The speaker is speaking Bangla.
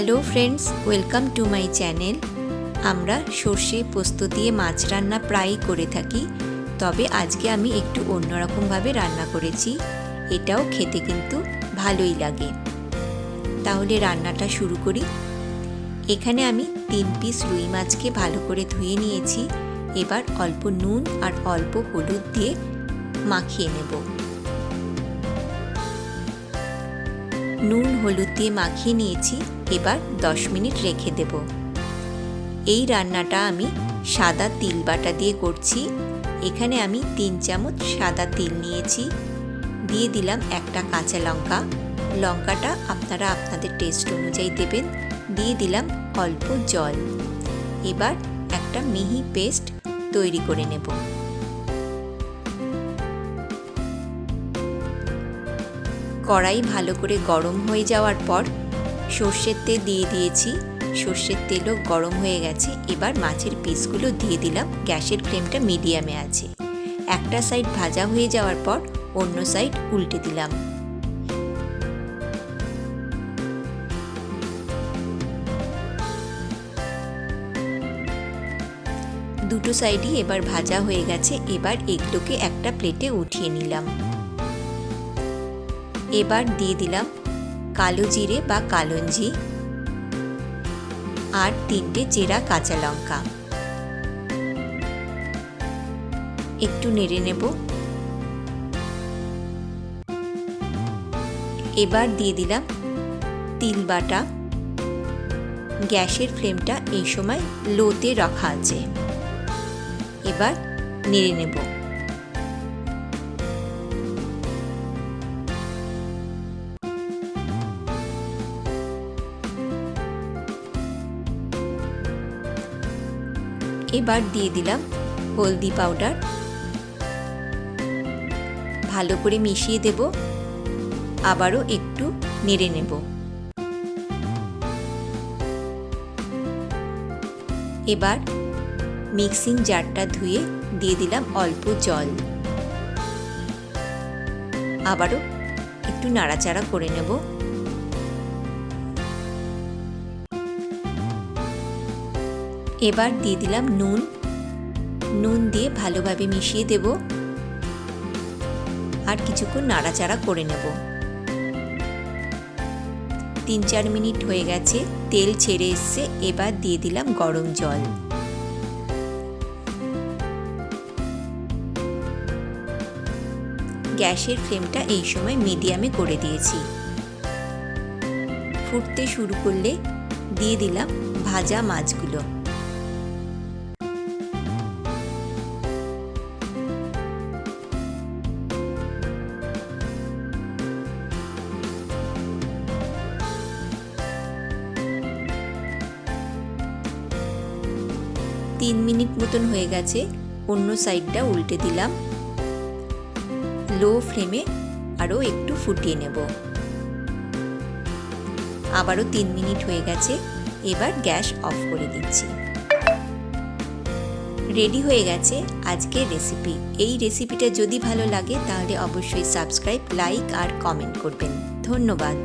Hello friends, welcome to my channel. আমরা সর্ষে পোস্ত দিয়ে মাছ রান্না প্রায়ই করে থাকি, তবে আজকে আমি একটু অন্যরকমভাবে রান্না করেছি। এটাও খেতে কিন্তু ভালোই লাগে। তাহলে রান্নাটা শুরু করি। এখানে আমি 3 পিস রুই মাছকে ভালো করে ধুয়ে নিয়েছি। এবার অল্প নুন আর অল্প হলুদ দিয়ে মাখিয়ে নেব। নুন হলুদ দিয়ে মাখিয়ে নিয়েছি। এবার 10 মিনিট রেখে দেব। এই রান্নাটা আমি সাদা তিল বাটা দিয়ে করছি। এখানে আমি 3 চামচ সাদা তিল নিয়েছি। দিয়ে দিলাম একটা কাঁচা লঙ্কা। লঙ্কাটা আপনারা আপনাদের টেস্ট অনুযায়ী দেবেন। দিয়ে দিলাম অল্প জল। এবার একটা মিহি পেস্ট তৈরি করে নেব। কড়াই ভালো করে গরম হয়ে যাওয়ার পর সর্ষের তেল দিয়ে দিয়েছি। সর্ষের তেলও গরম হয়ে গেছে। এবার মাছের পিসগুলো দিয়ে দিলাম। গ্যাসের ফ্লেমটা মিডিয়ামে আছে। একটা সাইড ভাজা হয়ে যাওয়ার পর অন্য সাইড উল্টে দিলাম। দুটো সাইডই এবার ভাজা হয়ে গেছে। এবার এগুলোকে একটা প্লেটে উঠিয়ে নিলাম। এবার দিয়ে দিলাম কালো জিরে বা কালঞ্জি আর 3টে চেরা কাঁচা লঙ্কা। একটু নেড়ে নেব। এবার দিয়ে দিলাম তিল বাটা। গ্যাসের ফ্লেমটা এই সময় লোতে রাখা আছে। এবার নেড়ে নেব। এবার দিয়ে দিলাম হলদি পাউডার। ভালো করে মিশিয়ে দেব। আবারও একটু নেড়ে নেব। এবার মিক্সিং জারটা ধুয়ে দিয়ে দিলাম অল্প জল। আবারও একটু নাড়াচাড়া করে নেব। এবার দিয়ে দিলাম নুন। নুন দিয়ে ভালোভাবে মিশিয়ে দেব আর কিছুক্ষণ নাড়াচাড়া করে নেব। 3-4 মিনিট হয়ে গেছে। তেল ছেড়ে এসছে। এবার দিয়ে দিলাম গরম জল। গ্যাসের ফ্লেমটা এই সময় মিডিয়ামে করে দিয়েছি। ফুটতে শুরু করলে দিয়ে দিলাম ভাজা মাছগুলো। তিন মিনিট মতন হয়ে গেছে। অন্য সাইডটা উল্টে দিলাম। লো ফ্লেমে আরও একটু ফুটিয়ে নেব। আবারও 3 মিনিট হয়ে গেছে। এবার গ্যাস অফ করে দিচ্ছি। রেডি হয়ে গেছে আজকের রেসিপি। এই রেসিপিটা যদি ভালো লাগে তাহলে অবশ্যই সাবস্ক্রাইব, লাইক আর কমেন্ট করবেন। ধন্যবাদ।